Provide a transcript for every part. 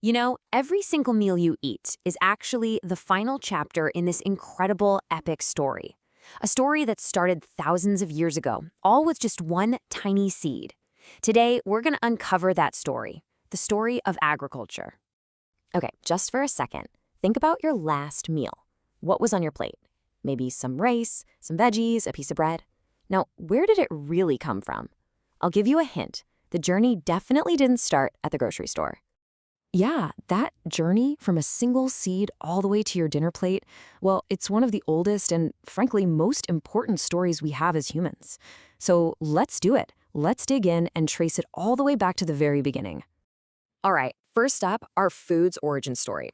You know, every single meal you eat is actually the final chapter in this incredible epic story. A story that started thousands of years ago, all with just one tiny seed. Today, we're going to uncover that story, the story of agriculture. Okay, just for a second, think about your last meal. What was on your plate? Maybe some rice, some veggies, a piece of bread. Now, where did it really come from? I'll give you a hint. The journey definitely didn't start at the grocery store. Yeah, that journey from a single seed all the way to your dinner plate, well, it's one of the oldest and, frankly, most important stories we have as humans. So let's do it. Let's dig in and trace it all the way back to the very beginning. All right, first up, our food's origin story.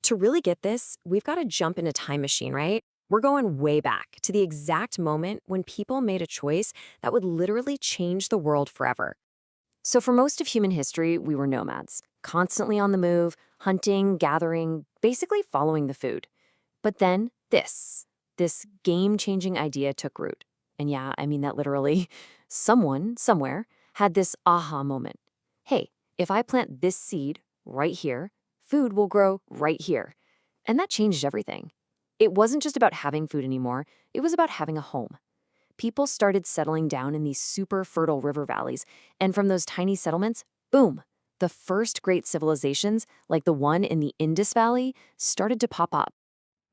To really get this, we've got to jump in a time machine, right? We're going way back to the exact moment when people made a choice that would literally change the world forever. So for most of human history, we were nomads, constantly on the move, hunting, gathering, basically following the food. But then this game-changing idea took root. And yeah, I mean that literally. Someone, somewhere, had this aha moment. Hey, if I plant this seed right here, food will grow right here. And that changed everything. It wasn't just about having food anymore, it was about having a home. People started settling down in these super fertile river valleys, and from those tiny settlements, boom, the first great civilizations, like the one in the Indus Valley, started to pop up.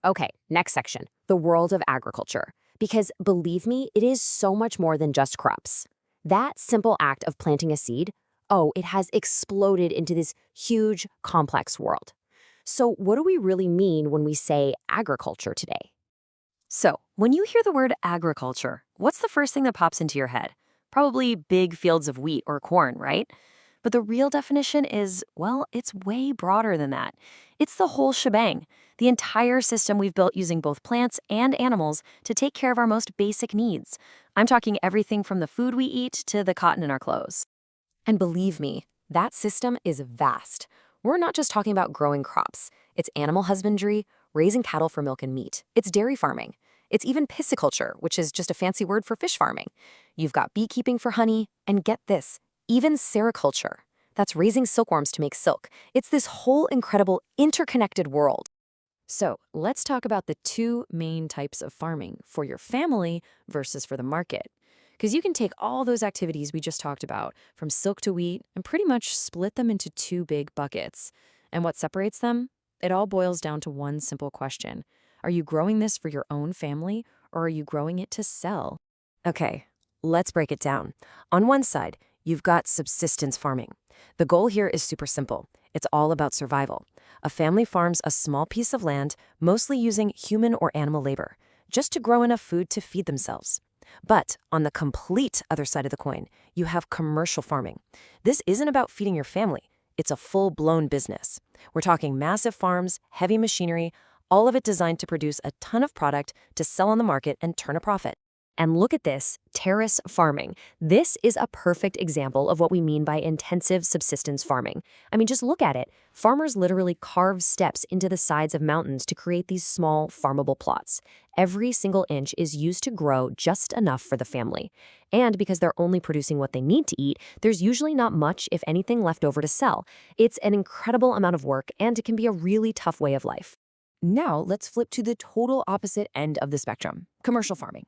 Okay, next section, the world of agriculture. Because believe me, it is so much more than just crops. That simple act of planting a seed, oh, it has exploded into this huge, complex world. So what do we really mean when we say agriculture today? So, when you hear the word agriculture, what's the first thing that pops into your head? Probably big fields of wheat or corn, right? But the real definition is, well, it's way broader than that. It's the whole shebang, the entire system we've built using both plants and animals to take care of our most basic needs. I'm talking everything from the food we eat to the cotton in our clothes. And believe me, that system is vast. We're not just talking about growing crops. It's animal husbandry, raising cattle for milk and meat. It's dairy farming. It's even pisciculture, which is just a fancy word for fish farming. You've got beekeeping for honey, and get this, even sericulture. That's raising silkworms to make silk. It's this whole incredible interconnected world. So let's talk about the two main types of farming for your family versus for the market. Because you can take all those activities we just talked about, from silk to wheat, and pretty much split them into two big buckets. And what separates them? It all boils down to one simple question. Are you growing this for your own family, or are you growing it to sell? Okay, let's break it down. On one side, you've got subsistence farming. The goal here is super simple. It's all about survival. A family farms a small piece of land, mostly using human or animal labor, just to grow enough food to feed themselves. But on the complete other side of the coin, you have commercial farming. This isn't about feeding your family. It's a full-blown business. We're talking massive farms, heavy machinery, all of it designed to produce a ton of product to sell on the market and turn a profit. And look at this, terrace farming. This is a perfect example of what we mean by intensive subsistence farming. I mean, just look at it. Farmers literally carve steps into the sides of mountains to create these small, farmable plots. Every single inch is used to grow just enough for the family. And because they're only producing what they need to eat, there's usually not much, if anything, left over to sell. It's an incredible amount of work, and it can be a really tough way of life. Now, let's flip to the total opposite end of the spectrum, commercial farming.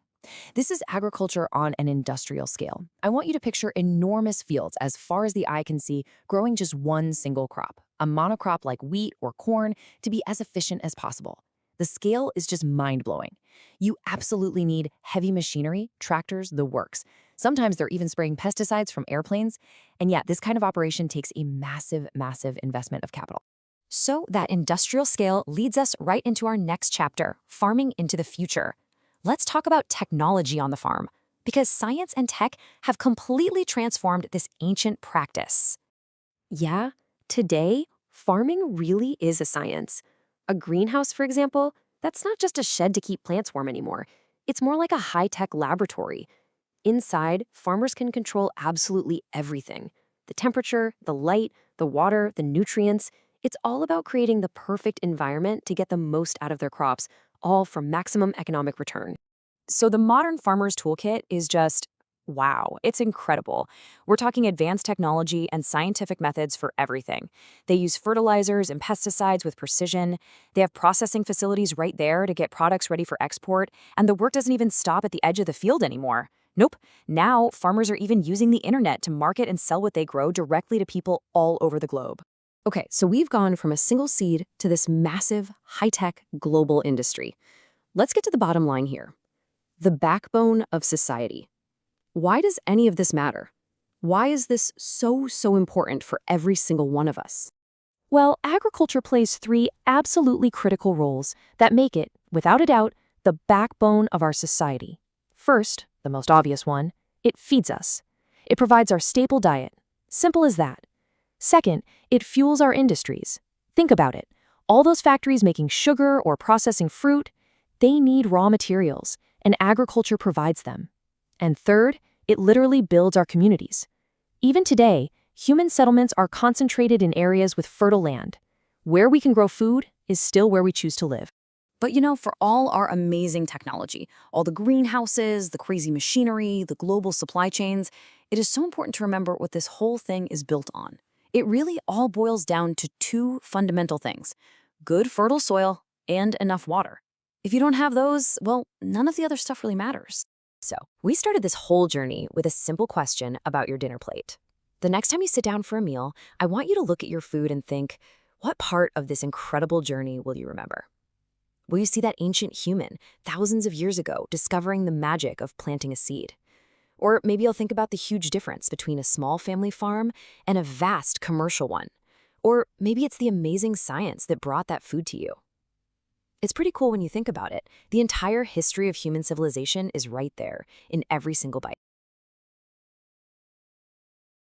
This is agriculture on an industrial scale. I want you to picture enormous fields as far as the eye can see, growing just one single crop, a monocrop like wheat or corn, to be as efficient as possible. The scale is just mind-blowing. You absolutely need heavy machinery, tractors, the works. Sometimes they're even spraying pesticides from airplanes. And yet, this kind of operation takes a massive, massive investment of capital. So that industrial scale leads us right into our next chapter, farming into the future. Let's talk about technology on the farm, because science and tech have completely transformed this ancient practice. Yeah, today, farming really is a science. A greenhouse, for example, that's not just a shed to keep plants warm anymore. It's more like a high-tech laboratory. Inside, farmers can control absolutely everything. The temperature, the light, the water, the nutrients. It's all about creating the perfect environment to get the most out of their crops, all for maximum economic return. So the modern farmer's toolkit is just, Wow, it's incredible. We're talking advanced technology and scientific methods for everything. They use fertilizers and pesticides with precision. They have processing facilities right there to get products ready for export, and the work doesn't even stop at the edge of the field anymore. Nope. Now, farmers are even using the internet to market and sell what they grow directly to people all over the globe. Okay, so we've gone from a single seed to this massive, high-tech global industry. Let's get to the bottom line here. The backbone of society. Why does any of this matter? Why is this so important for every single one of us? Well, agriculture plays three absolutely critical roles that make it, without a doubt, the backbone of our society. First, the most obvious one, it feeds us. It provides our staple diet. Simple as that. Second, it fuels our industries. Think about it. All those factories making sugar or processing fruit, they need raw materials, and agriculture provides them. And third, it literally builds our communities. Even today, human settlements are concentrated in areas with fertile land. Where we can grow food is still where we choose to live. But for all our amazing technology, all the greenhouses, the crazy machinery, the global supply chains, it is so important to remember what this whole thing is built on. It really all boils down to two fundamental things: good fertile soil and enough water. If you don't have those, well, none of the other stuff really matters. So, we started this whole journey with a simple question about your dinner plate. The next time you sit down for a meal, I want you to look at your food and think, what part of this incredible journey will you remember? Will you see that ancient human, thousands of years ago, discovering the magic of planting a seed? Or maybe you'll think about the huge difference between a small family farm and a vast commercial one. Or maybe it's the amazing science that brought that food to you. It's pretty cool when you think about it. The entire history of human civilization is right there in every single bite.